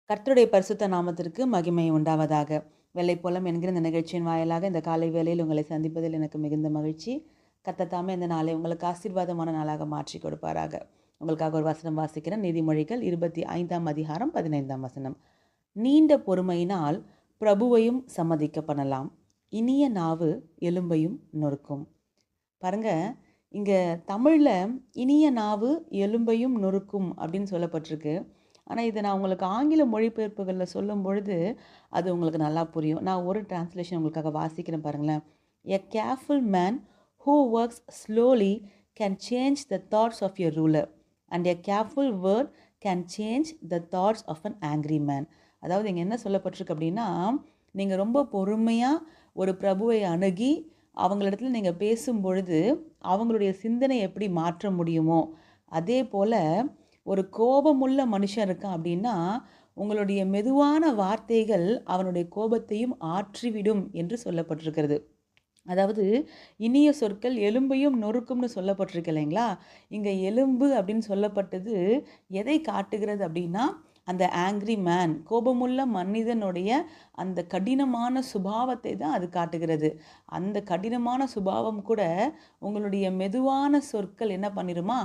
கர்த்தருடைய பரிசுத்த நாமத்திற்கு மகிமை உண்டாவதாக. வெள்ளைப்போளம் என்கிற இந்த நிகழ்ச்சியின் வாயிலாக இந்த காலை வேளையில் உங்களை சந்திப்பதில் எனக்கு மிகுந்த மகிழ்ச்சி. கர்த்தர் தாமே இந்த நாளை உங்களுக்கு ஆசீர்வாதமான நாளாக மாற்றி கொடுப்பாராக. உங்களுக்காக ஒரு வசனம் வாசிக்கிறேன். நீதிமொழிகள் 25ஆம் அதிகாரம் 15ஆம் வசனம். நீண்ட பொறுமையினால் பிரபுவையும் சம்மதிக்க பண்ணலாம். இனிய நாவு எலும்பையும் நொறுக்கும். பாருங்க, இங்க தமிழ்ல இனிய நாவு எலும்பையும் நொறுக்கும் அப்படின்னு சொல்லப்பட்டிருக்கு. ஆனால் இதை நான் உங்களுக்கு ஆங்கில மொழிபெயர்ப்புகளில் சொல்லும் பொழுது அது உங்களுக்கு நல்லா புரியும். நான் ஒரு டிரான்ஸ்லேஷன் உங்களுக்காக வாசிக்கிறேன் பாருங்களேன். A careful man who works slowly can change the thoughts of a ruler and a careful word can change the thoughts of an angry man. அதாவது இங்கே என்ன சொல்லப்பட்டிருக்கு அப்படின்னா, நீங்கள் ரொம்ப பொறுமையாக ஒரு பிரபுவை அணுகி அவங்களிடத்துல நீங்கள் பேசும் பொழுது அவங்களுடைய சிந்தனை எப்படி மாற்ற முடியுமோ, அதே போல் ஒரு கோபமுள்ள மனுஷன் இருக்கான் அப்படின்னா உங்களுடைய மெதுவான வார்த்தைகள் அவனுடைய கோபத்தையும் ஆற்றிவிடும் என்று சொல்லப்பட்டிருக்கிறது. அதாவது இனிய சொற்கள் எலும்பையும் நொறுக்கும்னு சொல்லப்பட்டிருக்கு இல்லைங்களா? இங்கே எலும்பு அப்படின்னு சொல்லப்பட்டது எதை காட்டுகிறது அப்படின்னா, அந்த ஆங்க்ரி மேன், கோபமுள்ள மனிதனுடைய அந்த கடினமான சுபாவத்தை தான் அது காட்டுகிறது. அந்த கடினமான சுபாவம் கூட உங்களுடைய மெதுவான சொற்கள் என்ன பண்ணிடுமா,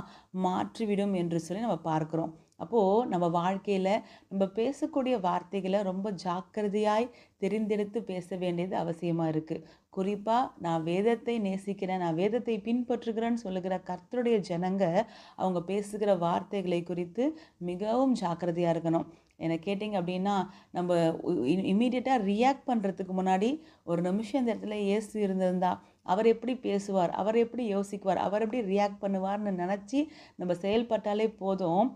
மாற்றிவிடும் என்று சொல்லி நம்ம பார்க்குறோம். அப்போது நம்ம வாழ்க்கையில் நம்ம பேசக்கூடிய வார்த்தைகளை ரொம்ப ஜாக்கிரதையாய் தெரிந்தெடுத்து பேச வேண்டியது அவசியமாக இருக்குது. குறிப்பாக நான் வேதத்தை நேசிக்கிறேன், நான் வேதத்தை பின்பற்றுகிறேன்னு சொல்லுகிற கர்த்தருடைய ஜனங்க அவங்க பேசுகிற வார்த்தைகளை குறித்து மிகவும் ஜாக்கிரதையாக இருக்கணும். என்னை கேட்டிங்க அப்படின்னா, நம்ம இம்மீடியட்டாக ரியாக்ட் பண்ணுறதுக்கு முன்னாடி ஒரு நிமிஷம் இந்த இடத்துல இயேசு இருந்திருந்தா அவர் எப்படி பேசுவார், அவர் எப்படி யோசிக்குவார், அவர் எப்படி ரியாக்ட் பண்ணுவார்னு நினச்சி நம்ம செயல்பட்டாலே போதும்.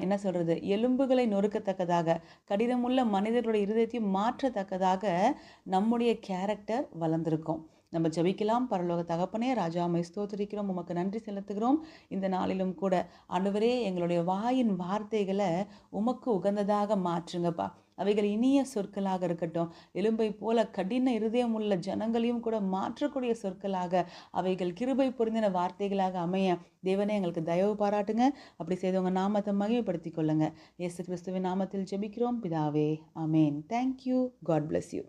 என்ன சொல்கிறது, எலும்புகளை நொறுக்கத்தக்கதாக, கடினமுள்ள மனிதர்களுடைய இருதயத்தையும் மாற்றத்தக்கதாக நம்முடைய கேரக்டர் வளர்ந்துருக்கும். நம்ம ஜெபிக்கலாம். பரலோக தகப்பனே, ராஜா உம்மை ஸ்தோத்திரிக்கிறோம், உமக்கு நன்றி செலுத்துகிறோம். இந்த நாளிலும் கூட ஆண்டவரே, எங்களுடைய வாயின் வார்த்தைகளை உமக்கு உகந்ததாக மாற்றுங்கப்பா. அவைகள் இனிய சொற்களாக இருக்கட்டும். எலும்பை போல கடின இருதயம் உள்ள ஜனங்களையும் கூட மாற்றக்கூடிய சொற்களாக, அவைகள் கிருபை பொருந்தின வார்த்தைகளாக அமைய தேவனே எங்களுக்கு தயவு பாராட்டுங்க. அப்படி செய்து உங்கள் நாமத்தை மகிமைப்படுத்திக் கொள்ளுங்க. இயேசு கிறிஸ்துவின் நாமத்தில் ஜெபிக்கிறோம் பிதாவே, ஆமேன். தேங்க்யூ. God bless you.